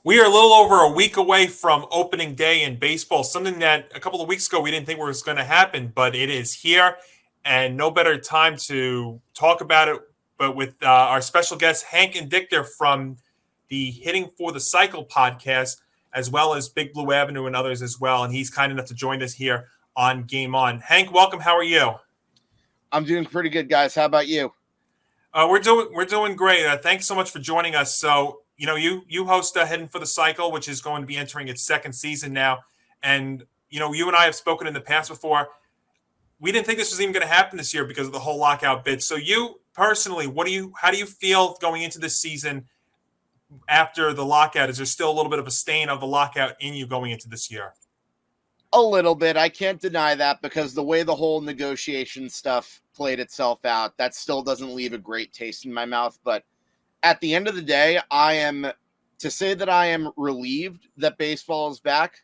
We are a little over a week away from opening day in baseball, something that a couple of weeks ago we didn't think was going to happen, but it is here, and no better time to talk about it but with our special guest, Hank Indictor from the Hitting for the Cycle podcast, as well as Big Blue Avenue and others as well, and he's kind enough to join us here on Game On. Hank, welcome. How are you? I'm doing pretty good, guys. How about you? We're doing great. Thanks so much for joining us. So, you host Heading for the Cycle, which is going to be entering its second season now. And, you and I have spoken in the past before. We didn't think this was even going to happen this year because of the whole lockout bid. So you personally, how do you feel going into this season after the lockout? Is there still a little bit of a stain of the lockout in you going into this year? A little bit. I can't deny that because the way the whole negotiation stuff played itself out, that still doesn't leave a great taste in my mouth. But at the end of the day, to say that I am relieved that baseball is back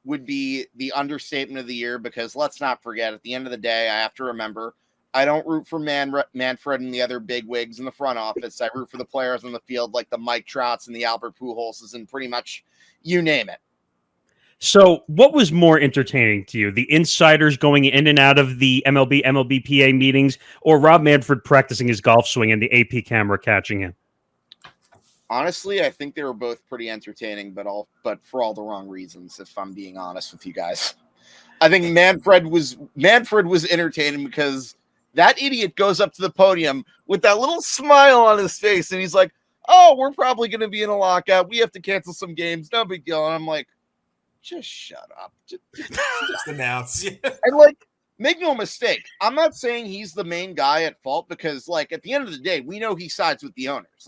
would be the understatement of the year, because let's not forget, at the end of the day, I have to remember, I don't root for Manfred and the other big wigs in the front office. I root for the players on the field like the Mike Trouts and the Albert Pujols and pretty much you name it. So what was more entertaining to you, the insiders going in and out of the MLBPA meetings, or Rob Manfred practicing his golf swing and the AP camera catching him? Honestly, I think they were both pretty entertaining, but for all the wrong reasons, if I'm being honest with you guys. I think Manfred was entertaining because that idiot goes up to the podium with that little smile on his face, and he's like, "Oh, we're probably going to be in a lockout. We have to cancel some games. No big deal." And I'm like, just shut up. Just announce. And make no mistake, I'm not saying he's the main guy at fault, because at the end of the day, we know he sides with the owners.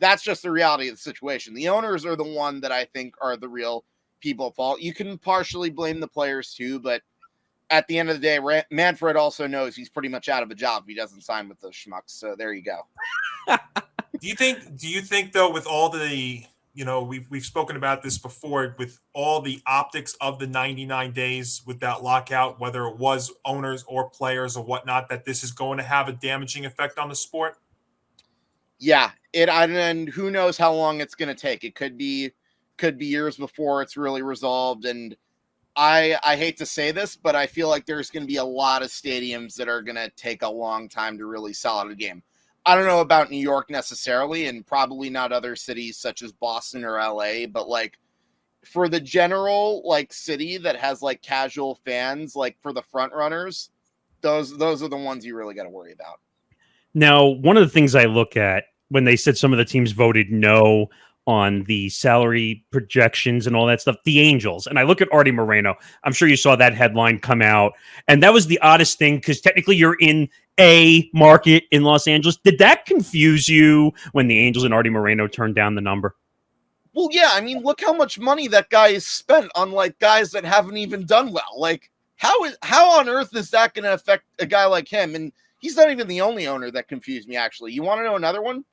That's just the reality of the situation. The owners are the one that I think are the real people at fault. You can partially blame the players too, but at the end of the day, Manfred also knows he's pretty much out of a job if he doesn't sign with those schmucks. So there you go. Do you think though, with all the, we've spoken about this before, with all the optics of the 99 days with that lockout, whether it was owners or players or whatnot, that this is going to have a damaging effect on the sport? Yeah, and who knows how long it's going to take. It could be years before it's really resolved. And I hate to say this, but I feel like there's going to be a lot of stadiums that are going to take a long time to really sell out a game. I don't know about New York necessarily, and probably not other cities such as Boston or LA, but for the general city that has casual fans, for the front runners, those are the ones you really got to worry about. Now, one of the things I look at when they said some of the teams voted no on the salary projections and all that stuff, the Angels, and I look at Artie Moreno. I'm sure you saw that headline come out, and that was the oddest thing because technically you're in a market in Los Angeles. Did that confuse you when the Angels and Artie Moreno turned down the number? Well, yeah, I mean, look how much money that guy has spent on guys that haven't even done well. How on earth is that going to affect a guy like him? And he's not even the only owner that confused me, actually. You want to know another one?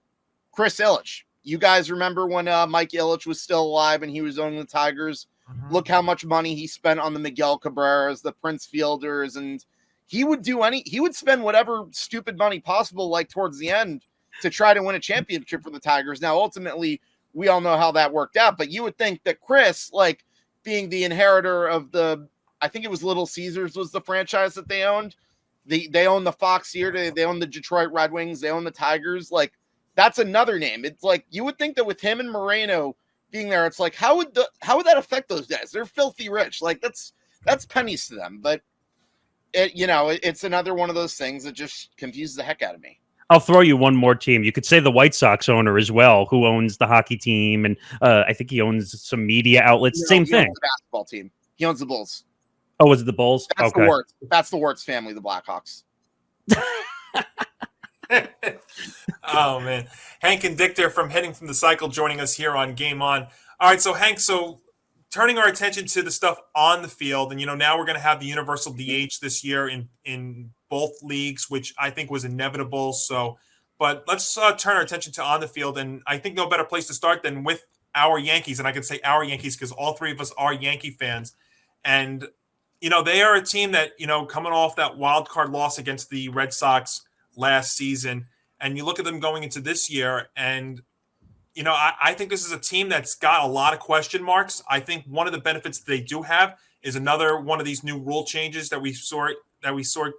Chris Ilitch. You guys remember when Mike Ilitch was still alive and he was owning the Tigers? Mm-hmm. Look how much money he spent on the Miguel Cabreras, the Prince Fielders, and he would spend whatever stupid money possible towards the end to try to win a championship for the Tigers. Now, ultimately, we all know how that worked out, but you would think that Chris, being the inheritor of I think it was Little Caesars was the franchise that they owned. They own the Fox Theater. They own the Detroit Red Wings. They own the Tigers. That's another name. It's you would think that with him and Moreno being there, it's how would that affect those guys? They're filthy rich. That's pennies to them. But it's another one of those things that just confuses the heck out of me. I'll throw you one more team. You could say the White Sox owner as well, who owns the hockey team, and I think he owns some media outlets. Same thing. Owns the basketball team. He owns the Bulls. Oh, was it the Bulls? That's okay. The Wirtz. That's the Wirtz family, the Blackhawks. Oh man, Hank Indictor from Hitting from the Cycle joining us here on Game On. All right, so Hank, turning our attention to the stuff on the field, and now we're going to have the universal DH this year in both leagues, which I think was inevitable. So, but let's turn our attention to on the field, and I think no better place to start than with our Yankees, and I can say our Yankees because all three of us are Yankee fans, and they are a team that coming off that wild card loss against the Red Sox last season, and you look at them going into this year, and I think this is a team that's got a lot of question marks. I think one of the benefits they do have is another one of these new rule changes that we saw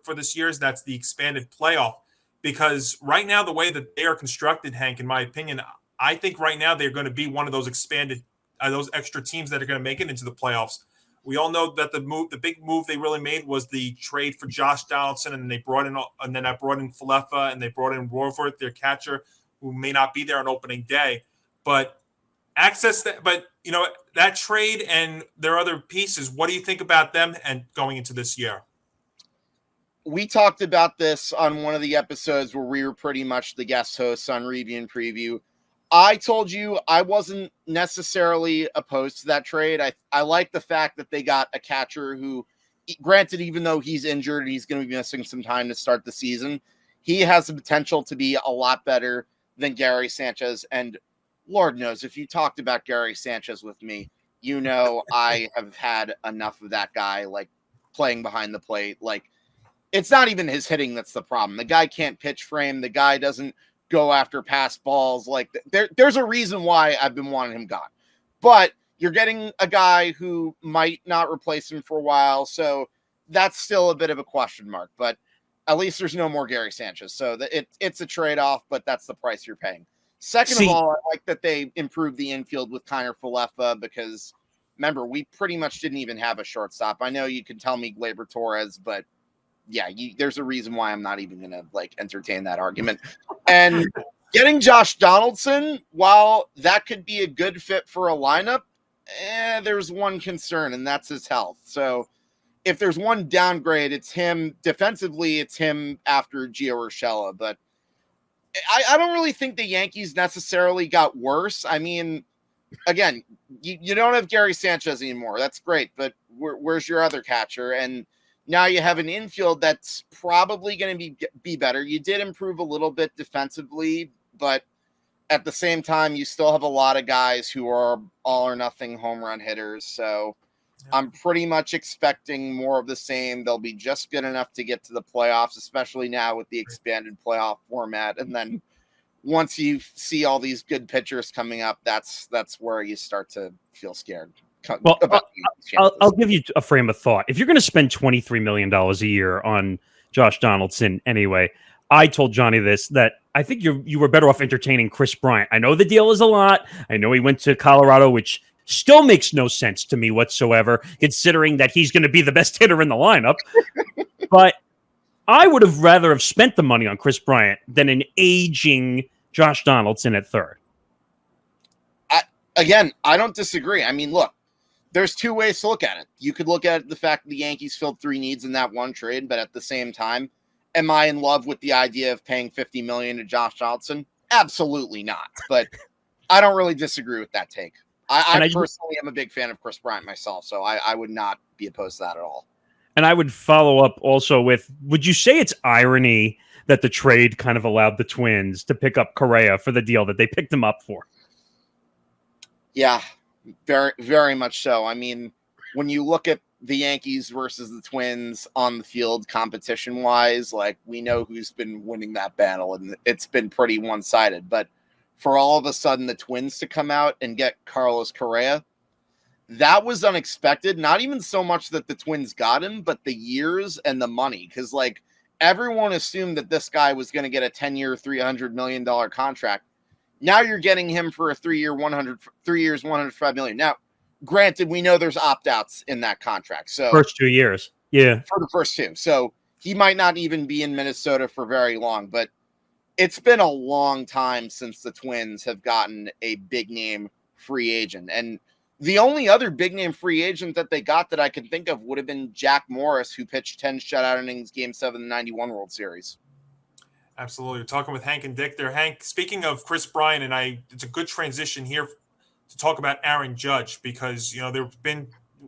for this year. Is that's the expanded playoff. Because right now, the way that they are constructed, Hank, in my opinion, I think right now they're going to be one of those expanded, those extra teams that are going to make it into the playoffs. We all know that the big move they really made was the trade for Josh Donaldson, and I brought in Falefa, and they brought in Roarforth, their catcher, who may not be there on opening day, but that trade and their other pieces. What do you think about them and going into this year? We talked about this on one of the episodes where we were pretty much the guest hosts on Review and Preview. I told you I wasn't necessarily opposed to that trade. I like the fact that they got a catcher who, granted, even though he's injured and he's going to be missing some time to start the season, he has the potential to be a lot better than Gary Sanchez. And Lord knows, if you talked about Gary Sanchez with me, I have had enough of that guy, like, playing behind the plate. Like, it's not even his hitting that's the problem. The guy can't pitch frame. The guy doesn't go after pass balls. Like, there's a reason why I've been wanting him gone. But you're getting a guy who might not replace him for a while, so that's still a bit of a question mark. But at least there's no more Gary Sanchez. So it's a trade-off, but that's the price you're paying. Second of all, I like that they improved the infield with Kiner Falefa because, remember, we pretty much didn't even have a shortstop. I know you can tell me Gleyber Torres, but yeah, there's a reason why I'm not even going to entertain that argument. And getting Josh Donaldson, while that could be a good fit for a lineup, there's one concern, and that's his health. So if there's one downgrade, it's him. Defensively, it's him after Gio Urshela. But I don't really think the Yankees necessarily got worse. I mean, again, you don't have Gary Sanchez anymore. That's great, but where's your other catcher? And now you have an infield that's probably going to be better. You did improve a little bit defensively, but at the same time, you still have a lot of guys who are all or nothing home run hitters. So I'm pretty much expecting more of the same. They'll be just good enough to get to the playoffs, especially now with the expanded playoff format. And then once you see all these good pitchers coming up, that's where you start to feel scared. Well, I'll give you a frame of thought. If you're going to spend $23 million a year on Josh Donaldson anyway, I told Johnny that I think you were better off entertaining Chris Bryant. I know the deal is a lot. I know he went to Colorado, which still makes no sense to me whatsoever, considering that he's going to be the best hitter in the lineup. But I would have rather have spent the money on Chris Bryant than an aging Josh Donaldson at third. I don't disagree. I mean, look, there's two ways to look at it. You could look at the fact that the Yankees filled 3 needs in that one trade, but at the same time, am I in love with the idea of paying $50 million to Josh Donaldson? Absolutely not. But I don't really disagree with that take. I personally am a big fan of Chris Bryant myself, so I would not be opposed to that at all. And I would follow up also with, would you say it's irony that the trade kind of allowed the Twins to pick up Correa for the deal that they picked him up for? Yeah, very, very much so. I mean, when you look at the Yankees versus the Twins on the field competition-wise, like, we know who's been winning that battle, and it's been pretty one-sided. But for all of a sudden the Twins to come out and get Carlos Correa, that was unexpected. Not even so much that the Twins got him, but the years and the money. Because, like, everyone assumed that this guy was going to get a 10-year, $300 million contract. Now you're getting him for a 3 years, $105 million. Now, granted, we know there's opt-outs in that contract. So first 2 years. Yeah. For the first 2. So he might not even be in Minnesota for very long, but it's been a long time since the Twins have gotten a big name free agent. And the only other big name free agent that they got that I can think of would have been Jack Morris, who pitched 10 shutout innings, Game 7 of the 91 World Series. Absolutely. We're talking with Hank Indictor. Hank, speaking of Chris Bryant, and it's a good transition here to talk about Aaron Judge, because, there've been,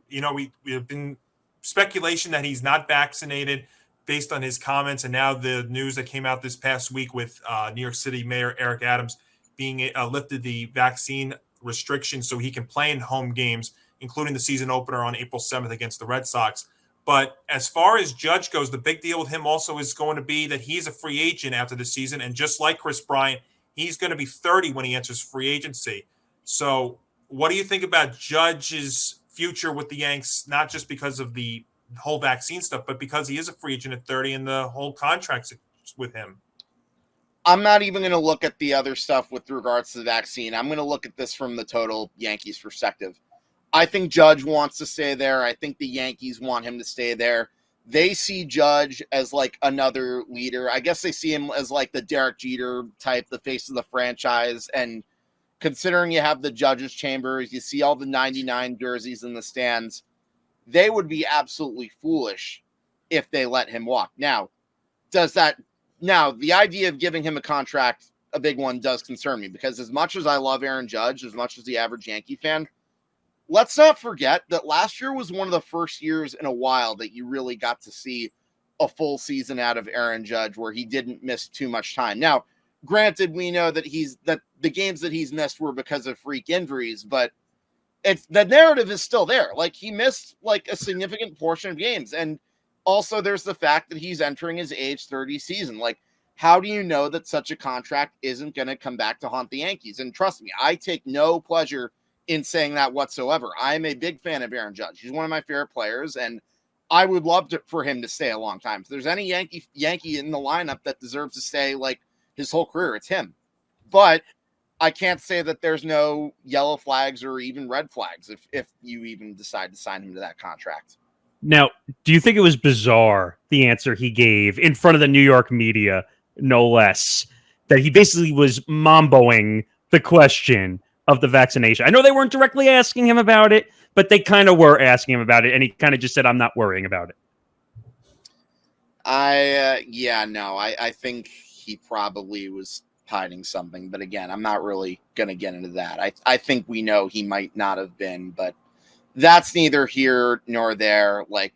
we have been speculation that he's not vaccinated based on his comments, and now the news that came out this past week with New York City Mayor Eric Adams being lifted the vaccine restriction so he can play in home games, including the season opener on April 7th against the Red Sox. But as far as Judge goes, the big deal with him also is going to be that he's a free agent after the season. And just like Chris Bryant, He's going to be 30 when he enters free agency. So what do you think about Judge's future with the Yanks, not just because of the whole vaccine stuff, but because he is a free agent at 30 and the whole contract with him? I'm not even going to look at the other stuff with regards to the vaccine. I'm going to look at this from the total Yankees perspective. I think Judge wants to stay there. I think the Yankees want him to stay there. They see Judge as like another leader. I guess they see him as like the Derek Jeter type, the face of the franchise. And considering you have the Judge's chambers, you see all the 99 jerseys in the stands, they would be absolutely foolish if they let him walk. Now, the idea of giving him a contract, a big one, does concern me, because as much as I love Aaron Judge, as much as the average Yankee fan, let's not forget that last year was one of the first years in a while that you really got to see a full season out of Aaron Judge where he didn't miss too much time. Now, granted, we know that the games that he's missed were because of freak injuries, but the narrative is still there. Like, he missed like a significant portion of games. And also there's the fact that he's entering his age 30 season. Like, how do you know that such a contract isn't going to come back to haunt the Yankees? And trust me, I take no pleasure in saying that whatsoever. I am a big fan of Aaron Judge. He's one of my favorite players, and I would love for him to stay a long time. If there's any Yankee in the lineup that deserves to stay like his whole career, it's him. But I can't say that there's no yellow flags or even red flags if you even decide to sign him to that contract. Now, do you think it was bizarre, the answer he gave in front of the New York media, no less, that he basically was mamboing the question of the vaccination? I know they weren't directly asking him about it, but they kind of were asking him about it, and he kind of just said, I'm not worrying about it. I think he probably was hiding something, but again, I'm not really going to get into that. I think we know he might not have been, but that's neither here nor there. Like,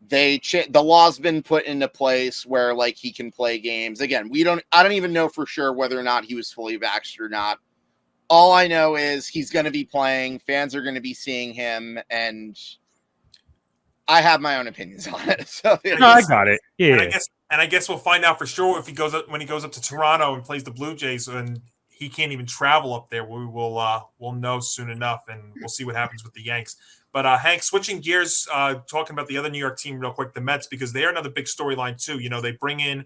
the law's been put into place where like he can play games. Again, I don't even know for sure whether or not he was fully vaxxed or not. All I know is he's going to be playing, fans are going to be seeing him, and I have my own opinions on it. So I got it. Yeah. And I guess we'll find out for sure if he goes up to Toronto and plays the Blue Jays, and he can't even travel up there. We'll know soon enough, and we'll see what happens with the Yanks. But Hank, switching gears, talking about the other New York team real quick, the Mets, because they are another big storyline too. You know, they bring in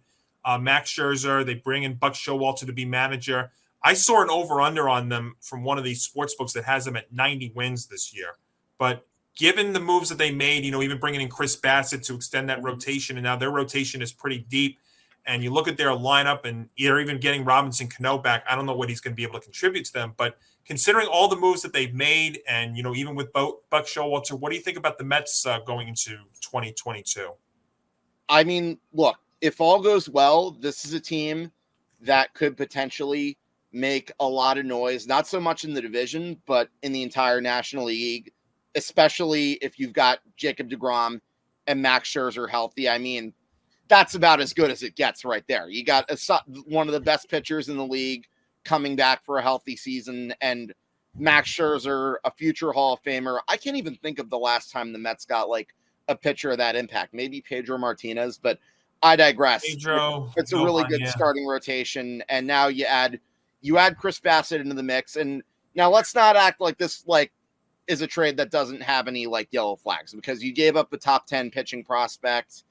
Max Scherzer, they bring in Buck Showalter to be manager. I saw an over-under on them from one of these sports books that has them at 90 wins this year. But given the moves that they made, you know, even bringing in Chris Bassitt to extend that rotation, and now their rotation is pretty deep, and you look at their lineup, and they're even getting Robinson Cano back. I don't know what he's going to be able to contribute to them, but considering all the moves that they've made, and, you know, even with Buck Showalter, what do you think about the Mets going into 2022? I mean, look, if all goes well, this is a team that could potentially make a lot of noise, not so much in the division, but in the entire National League, especially if you've got Jacob deGrom and Max Scherzer healthy. I mean, that's about as good as it gets right there. You got one of the best pitchers in the league coming back for a healthy season, and Max Scherzer, a future Hall of Famer. I can't even think of the last time the Mets got like a pitcher of that impact. Maybe Pedro Martinez, but I digress. It's a really good starting rotation, and now you add Chris Bassitt into the mix. And now let's not act like this like is a trade that doesn't have any like yellow flags, because you gave up a top 10 pitching prospect,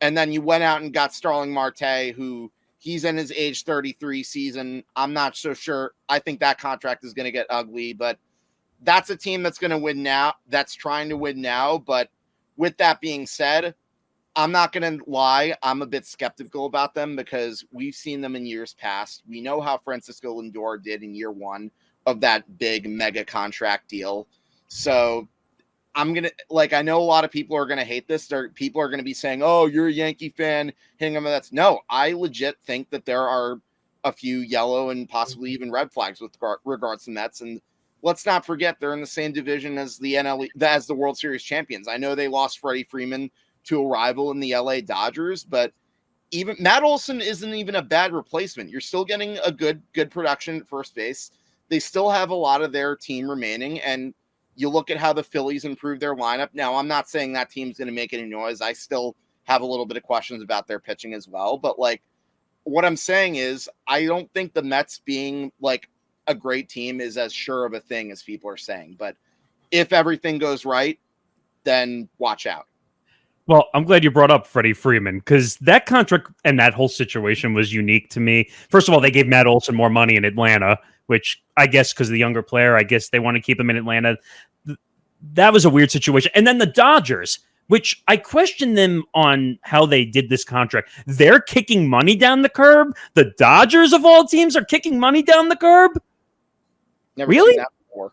and then you went out and got Starling Marte, who he's in his age 33 season. I'm not so sure. I think that contract is going to get ugly, but that's a team that's going to win now. That's trying to win now. But with that being said, I'm not going to lie. I'm a bit skeptical about them because we've seen them in years past. We know how Francisco Lindor did in year one of that big mega contract deal. So I'm going to, like, I know a lot of people are going to hate this. People are going to be saying, oh, you're a Yankee fan. Hitting them. No, I legit think that there are a few yellow and possibly even red flags with regards to Mets. And let's not forget, they're in the same division as as the World Series champions. I know they lost Freddie Freeman to a rival in the LA Dodgers, but even Matt Olson isn't even a bad replacement. You're still getting a good production at first base. They still have a lot of their team remaining, and you look at how the Phillies improved their lineup. Now, I'm not saying that team's going to make any noise. I still have a little bit of questions about their pitching as well, but like, what I'm saying is, I don't think the Mets being like a great team is as sure of a thing as people are saying. But if everything goes right, then watch out. Well, I'm glad you brought up Freddie Freeman because that contract and that whole situation was unique to me. First of all, they gave Matt Olson more money in Atlanta, which I guess because the younger player, I guess they want to keep him in Atlanta. That was a weird situation. And then the Dodgers, which I question them on how they did this contract. They're kicking money down the curb. The Dodgers of all teams are kicking money down the curb. Never Really? seen that before.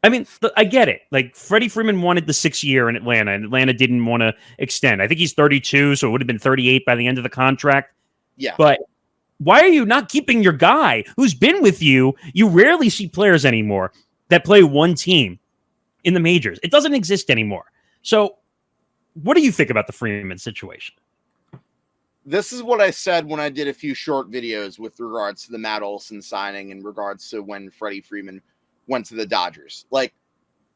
I mean, I get it. Like, Freddie Freeman wanted the 6th year in Atlanta, and Atlanta didn't want to extend. I think he's 32, so it would have been 38 by the end of the contract. Yeah. But why are you not keeping your guy who's been with you? You rarely see players anymore that play one team in the majors. It doesn't exist anymore. So what do you think about the Freeman situation? This is what I said when I did a few short videos with regards to the Matt Olson signing in regards to when Freddie Freeman went to the Dodgers. Like,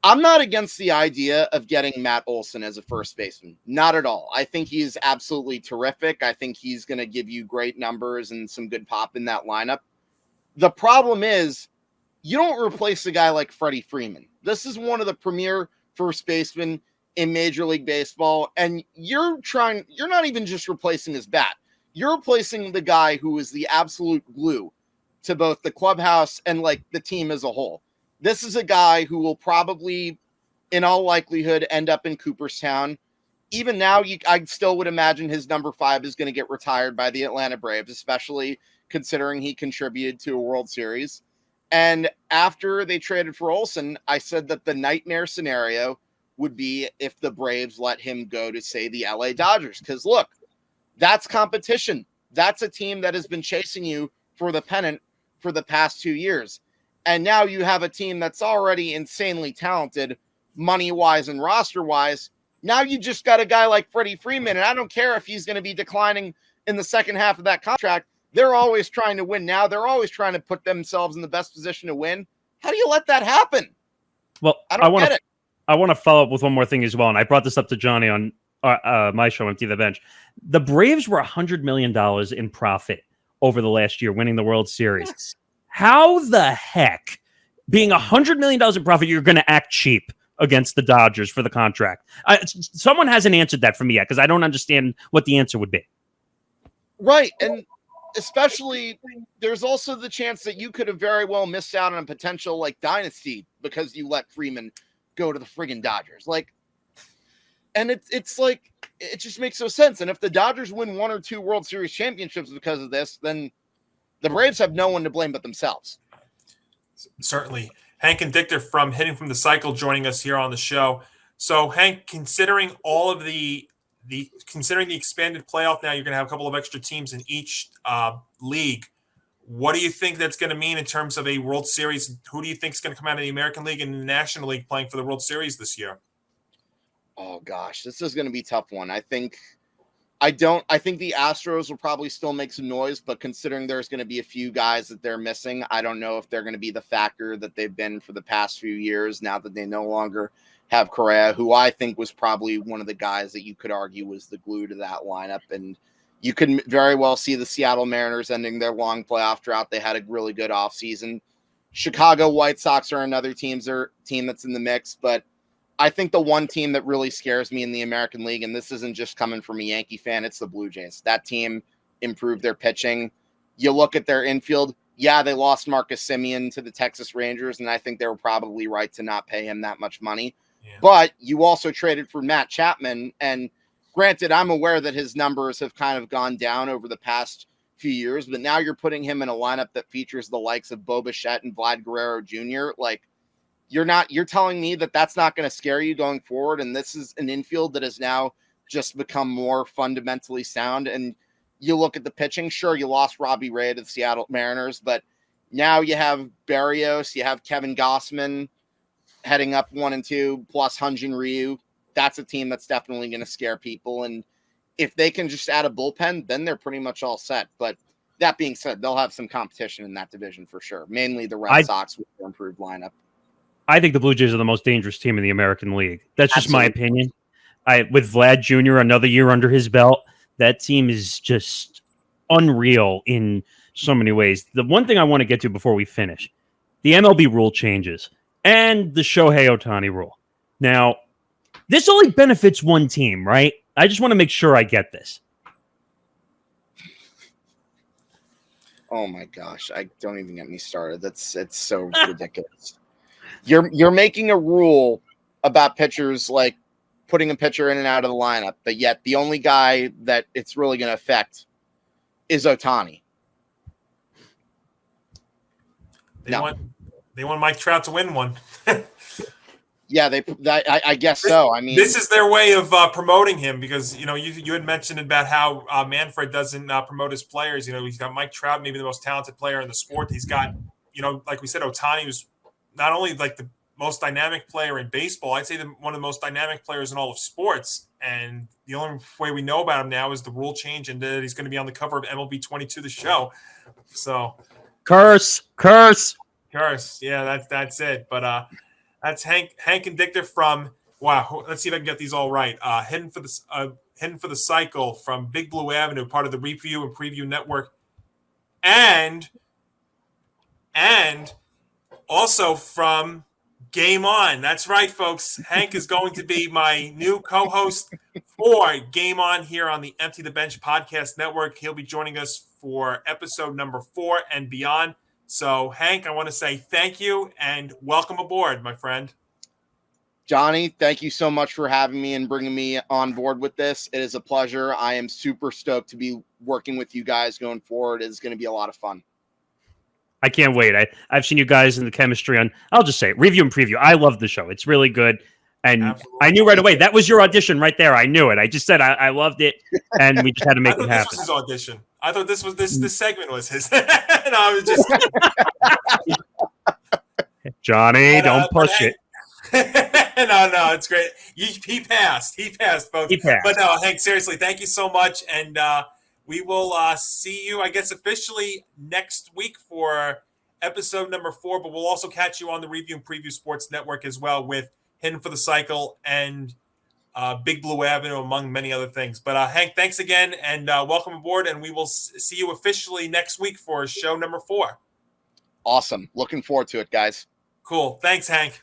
I'm not against the idea of getting Matt Olson as a first baseman. Not at all. I think he's absolutely terrific. I think he's going to give you great numbers and some good pop in that lineup. The problem is you don't replace a guy like Freddie Freeman. This is one of the premier first basemen in Major League Baseball, and you're not even just replacing his bat. You're replacing the guy who is the absolute glue to both the clubhouse and like the team as a whole. This is a guy who will probably, in all likelihood, end up in Cooperstown. Even now, I still would imagine his number 5 is going to get retired by the Atlanta Braves, especially considering he contributed to a World Series. And after they traded for Olson, I said that the nightmare scenario would be if the Braves let him go to, say, the LA Dodgers. Because look, that's competition. That's a team that has been chasing you for the pennant for the past 2 years. And now you have a team that's already insanely talented, money-wise and roster-wise. Now you just got a guy like Freddie Freeman, and I don't care if he's going to be declining in the second half of that contract. They're always trying to win now. They're always trying to put themselves in the best position to win. How do you let that happen? Well, I don't get it. I want to follow up with one more thing as well, and I brought this up to Johnny on my show, Empty the Bench. The Braves were $100 million in profit over the last year, winning the World Series. Yes. How the heck, being $100 million in profit, you're going to act cheap against the Dodgers for the contract? Someone hasn't answered that for me yet because I don't understand what the answer would be. Right, and especially there's also the chance that you could have very well missed out on a potential like dynasty because you let Freeman go to the friggin' Dodgers. Like, and it's like, it just makes no sense. And if the Dodgers win 1 or 2 World Series championships because of this, then the Braves have no one to blame but themselves. Certainly. Hank Indictor from Hitting from the Cycle joining us here on the show. So, Hank, considering all of considering the expanded playoff now, you're going to have a couple of extra teams in each league. What do you think that's going to mean in terms of a World Series? Who do you think is going to come out of the American League and the National League playing for the World Series this year? Oh gosh, this is going to be a tough one. I think the Astros will probably still make some noise, but considering there's going to be a few guys that they're missing, I don't know if they're going to be the factor that they've been for the past few years now that they no longer have Correa, who I think was probably one of the guys that you could argue was the glue to that lineup. And you could very well see the Seattle Mariners ending their long playoff drought. They had a really good offseason. Chicago White Sox are another team that's in the mix, but I think the one team that really scares me in the American League, and this isn't just coming from a Yankee fan, it's the Blue Jays. That team improved their pitching. You look at their infield. Yeah, they lost Marcus Semien to the Texas Rangers, and I think they were probably right to not pay him that much money. Yeah. But you also traded for Matt Chapman, and granted, I'm aware that his numbers have kind of gone down over the past few years, but now you're putting him in a lineup that features the likes of Bo Bichette and Vlad Guerrero Jr. Like, you're telling me that that's not going to scare you going forward. And this is an infield that has now just become more fundamentally sound. And you look at the pitching, sure, you lost Robbie Ray to the Seattle Mariners, but now you have Berrios, you have Kevin Gossman heading up 1 and 2 plus Hyun-Jin Ryu. That's a team that's definitely going to scare people. And if they can just add a bullpen, then they're pretty much all set. But that being said, they'll have some competition in that division for sure. Mainly the Red Sox with their improved lineup. I think the Blue Jays are the most dangerous team in the American League. That's just my opinion. With Vlad Jr. another year under his belt, that team is just unreal in so many ways. The one thing I want to get to before we finish, the MLB rule changes and the Shohei Ohtani rule. Now, this only benefits one team, right? I just want to make sure I get this. Oh my gosh, I don't even get me started. It's so ridiculous. You're making a rule about pitchers, like putting a pitcher in and out of the lineup, but yet the only guy that it's really going to affect is Ohtani. They want Mike Trout to win one. Yeah, I guess so. I mean, this is their way of promoting him because, you had mentioned about how Manfred doesn't promote his players. He's got Mike Trout, maybe the most talented player in the sport. He's got, like we said, Ohtani was not only like the most dynamic player in baseball, I'd say one of the most dynamic players in all of sports. And the only way we know about him now is the rule change and that he's going to be on the cover of MLB 22, the show. So curse. Yeah, that's it. But that's Hank Indictor from let's see if I can get these all right. Hidden for the Cycle from Big Blue Avenue, part of the Review and Preview Network, and also from Game On. That's right, folks. Hank is going to be my new co-host for Game On here on the Empty the Bench Podcast Network. He'll be joining us for episode number 4 and beyond. So, Hank, I want to say thank you and welcome aboard, my friend. Johnny, thank you so much for having me and bringing me on board with this. It is a pleasure. I am super stoked to be working with you guys going forward. It's going to be a lot of fun. I can't wait. I've seen you guys in the chemistry on, I'll just say it, Review and Preview. I love the show. It's really good. And absolutely. I knew right away, that was your audition right there. I knew it. I just said I loved it, and we just had to make it happen. This was his audition. I thought this segment was his. No, I was just Johnny, don't push it. No, it's great. He passed, folks. He passed. But no, Hank, seriously, thank you so much, and we will see you, I guess, officially next week for episode number 4. But we'll also catch you on the Review and Preview Sports Network as well with Hidden for the Cycle and Big Blue Avenue, among many other things. But Hank, thanks again, and welcome aboard. And we will see you officially next week for show number 4. Awesome. Looking forward to it, guys. Cool. Thanks, Hank.